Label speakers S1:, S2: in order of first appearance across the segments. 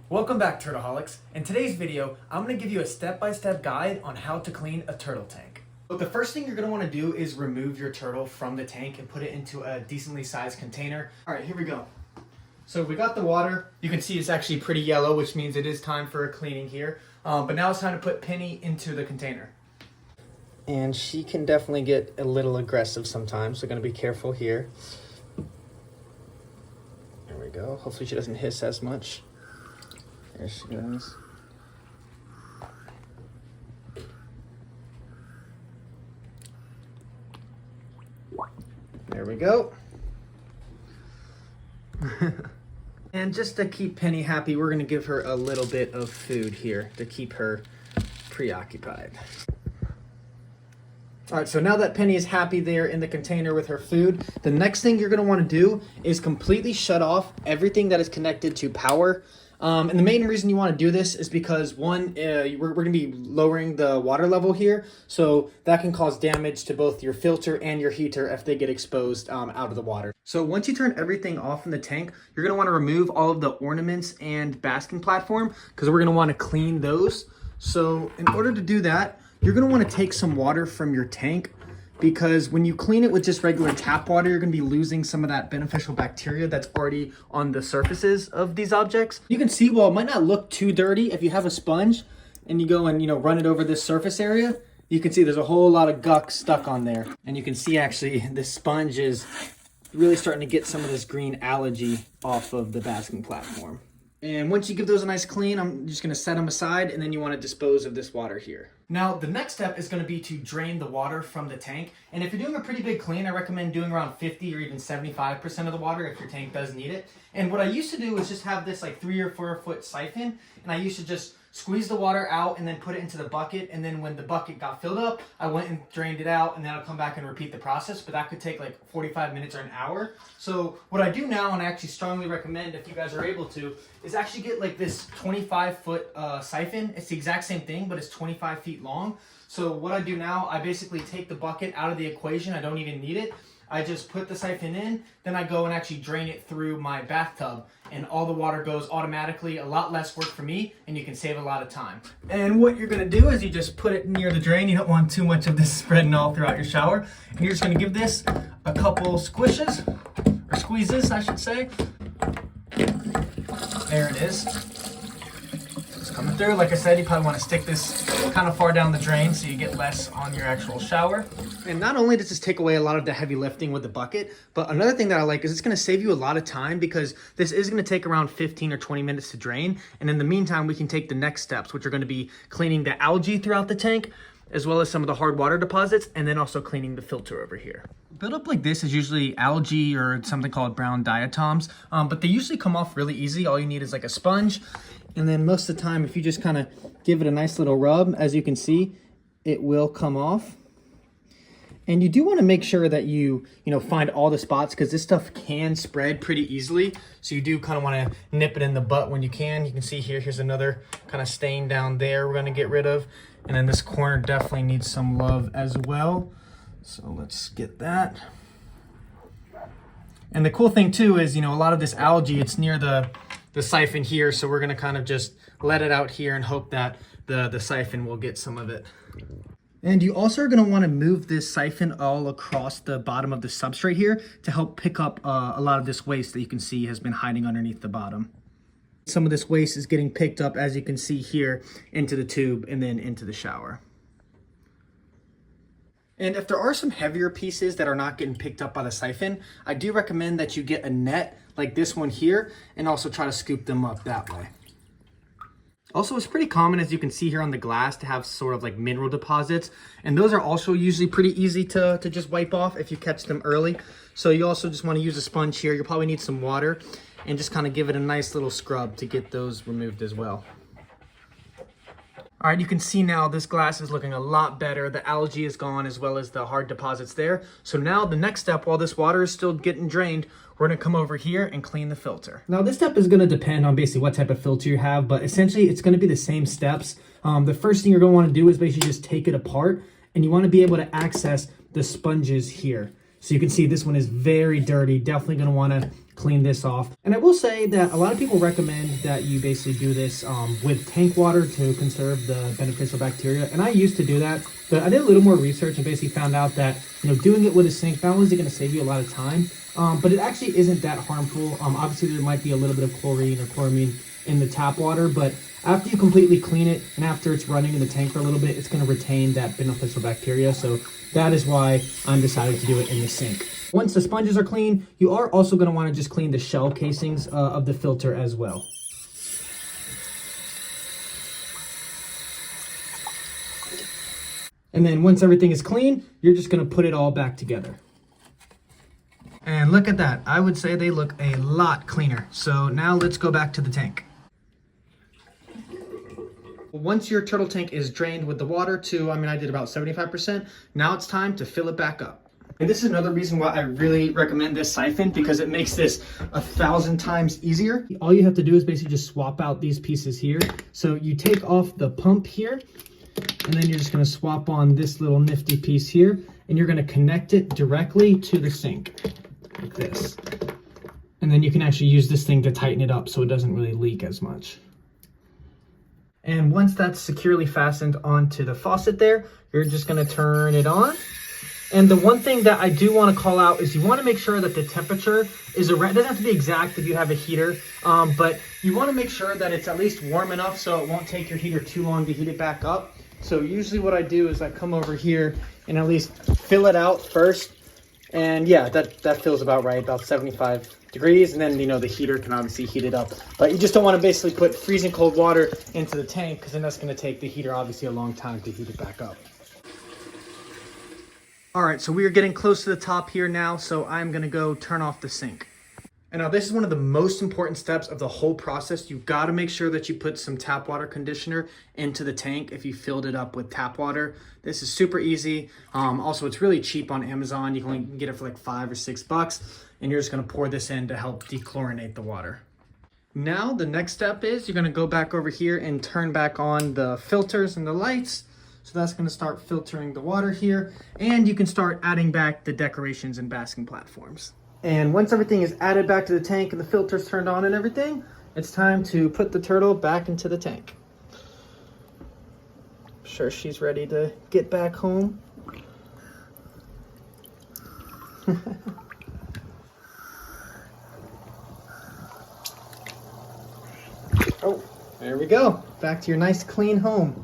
S1: Welcome back, Turtleholics. In today's video, I'm going to give you a step-by-step guide on how to clean a turtle tank. But the first thing you're going to want to do is remove your turtle from the tank and put it into a decently sized container. All right, here we go. So we got the water. You can see it's actually pretty yellow, which means it is time for a cleaning here. But now it's time to put Penny into the container. And she can definitely get a little aggressive sometimes, so going to be careful here. There we go. Hopefully she doesn't hiss as much. There she goes. There we go. And just to keep Penny happy, we're going to give her a little bit of food here to keep her preoccupied. All right, so now that Penny is happy there in the container with her food, the next thing you're going to want to do is completely shut off everything that is connected to power. And the main reason you want to do this is because one, we're going to be lowering the water level here, so that can cause damage to both your filter and your heater if they get exposed out of the water. So once you turn everything off in the tank, you're going to want to remove all of the ornaments and basking platform because we're going to want to clean those. So in order to do that, you're going to want to take some water from your tank, because when you clean it with just regular tap water, you're going to be losing some of that beneficial bacteria that's already on the surfaces of these objects. You can see, while it might not look too dirty, if you have a sponge and you go and run it over this surface area, you can see there's a whole lot of guck stuck on there. And you can see actually this sponge is really starting to get some of this green algae off of the basking platform. And once you give those a nice clean, I'm just going to set them aside, and then you want to dispose of this water here. Now, the next step is going to be to drain the water from the tank. And if you're doing a pretty big clean, I recommend doing around 50 or even 75% of the water if your tank does need it. And what I used to do is just have this like 3 or 4 foot siphon, and I used to just squeeze the water out and then put it into the bucket. And then when the bucket got filled up, I went and drained it out, and then I'll come back and repeat the process. But that could take like 45 minutes or an hour. So what I do now, and I actually strongly recommend if you guys are able to, is actually get like this 25-foot siphon. It's the exact same thing, but it's 25 feet long. So what I do now, I basically take the bucket out of the equation. I don't even need it. I just put the siphon in, then I go and actually drain it through my bathtub, and all the water goes automatically. A lot less work for me, and you can save a lot of time. And what you're gonna do is you just put it near the drain. You don't want too much of this spreading all throughout your shower. And you're just gonna give this a couple squishes, or squeezes, I should say. There it is. It's coming through. Like I said, you probably want to stick this kind of far down the drain so you get less on your actual shower. And not only does this take away a lot of the heavy lifting with the bucket, but another thing that I like is it's going to save you a lot of time, because this is going to take around 15 or 20 minutes to drain. And in the meantime, we can take the next steps, which are going to be cleaning the algae throughout the tank, as well as some of the hard water deposits, and then also cleaning the filter over here. Buildup like this is usually algae or something called brown diatoms, but they usually come off really easy. All you need is like a sponge, and then most of the time, if you just kind of give it a nice little rub, as you can see, it will come off. And you do want to make sure that you find all the spots, because this stuff can spread pretty easily. So you do kind of want to nip it in the butt when you can. You can see here's another kind of stain down there we're going to get rid of. And then this corner definitely needs some love as well. So let's get that. And the cool thing too is, a lot of this algae, it's near the siphon here. So we're going to kind of just let it out here and hope that the siphon will get some of it. And you also are going to want to move this siphon all across the bottom of the substrate here to help pick up a lot of this waste that you can see has been hiding underneath the bottom. Some of this waste is getting picked up, as you can see here, into the tube and then into the shower. And if there are some heavier pieces that are not getting picked up by the siphon, I do recommend that you get a net like this one here and also try to scoop them up that way. Also, it's pretty common, as you can see here on the glass, to have sort of like mineral deposits. And those are also usually pretty easy to just wipe off if you catch them early. So you also just want to use a sponge here. You'll probably need some water and just kind of give it a nice little scrub to get those removed as well. All right, you can see now this glass is looking a lot better. The algae is gone as well as the hard deposits there. So now the next step, while this water is still getting drained, we're gonna come over here and clean the filter. Now this step is gonna depend on basically what type of filter you have, but essentially it's gonna be the same steps. The first thing you're gonna wanna do is basically just take it apart, and you wanna be able to access the sponges here. So you can see this one is very dirty. Definitely gonna wanna clean this off. And I will say that a lot of people recommend that you basically do this with tank water to conserve the beneficial bacteria. And I used to do that, but I did a little more research and basically found out that, doing it with a sink, not only is it gonna save you a lot of time, but it actually isn't that harmful. Obviously there might be a little bit of chlorine or chloramine in the tap water, but after you completely clean it and after it's running in the tank for a little bit, it's gonna retain that beneficial bacteria. So that is why I'm decided to do it in the sink. Once the sponges are clean, you are also gonna wanna just clean the shell casings of the filter as well. And then once everything is clean, you're just gonna put it all back together. And look at that. I would say they look a lot cleaner. So now let's go back to the tank. Once your turtle tank is drained with the water to, I did about 75%, now it's time to fill it back up. And this is another reason why I really recommend this siphon, because it makes this 1,000 times easier. All you have to do is basically just swap out these pieces here. So you take off the pump here, and then you're just gonna swap on this little nifty piece here, and you're gonna connect it directly to the sink, like this. And then you can actually use this thing to tighten it up so it doesn't really leak as much. And once that's securely fastened onto the faucet there, you're just gonna turn it on. And the one thing that I do want to call out is you want to make sure that the temperature is around, it doesn't have to be exact if you have a heater, but you want to make sure that it's at least warm enough so it won't take your heater too long to heat it back up. So usually what I do is I come over here and at least fill it out first. And yeah, that feels about right, about 75 degrees. And then, the heater can obviously heat it up. But you just don't want to basically put freezing cold water into the tank, because then that's going to take the heater obviously a long time to heat it back up. All right, so we are getting close to the top here now, so I'm gonna go turn off the sink. And now this is one of the most important steps of the whole process. You've gotta make sure that you put some tap water conditioner into the tank if you filled it up with tap water. This is super easy. Also, it's really cheap on Amazon. You can only get it for like $5 or $6, and you're just gonna pour this in to help dechlorinate the water. Now, the next step is you're gonna go back over here and turn back on the filters and the lights. So that's gonna start filtering the water here, and you can start adding back the decorations and basking platforms. And once everything is added back to the tank and the filter's turned on and everything, it's time to put the turtle back into the tank. I'm sure she's ready to get back home. Oh, there we go. Back to your nice clean home.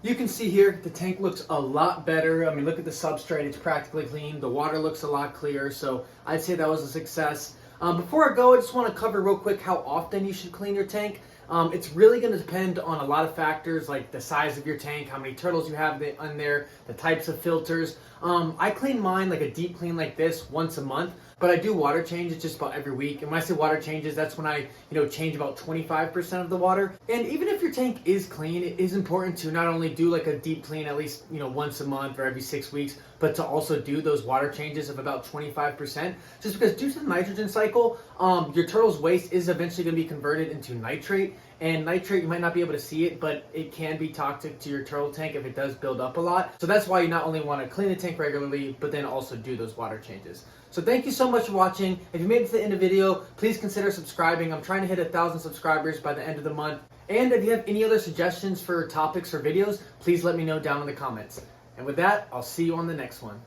S1: You can see here, the tank looks a lot better. Look at the substrate, it's practically clean. The water looks a lot clearer, so I'd say that was a success. Before I go, I just want to cover real quick how often you should clean your tank. It's really going to depend on a lot of factors, like the size of your tank, how many turtles you have in there, the types of filters. I clean mine like a deep clean like this once a month, but I do water changes just about every week. And when I say water changes, that's when I change about 25% of the water. And even if your tank is clean, it is important to not only do like a deep clean at least once a month or every 6 weeks, but to also do those water changes of about 25%. Just because due to the nitrogen cycle, your turtle's waste is eventually going to be converted into nitrate. And nitrate, you might not be able to see it, but it can be toxic to your turtle tank if it does build up a lot. So that's why you not only want to clean the tank regularly, but then also do those water changes. So thank you so much for watching. If you made it to the end of the video, please consider subscribing. I'm trying to hit 1,000 subscribers by the end of the month. And if you have any other suggestions for topics or videos, please let me know down in the comments. And with that, I'll see you on the next one.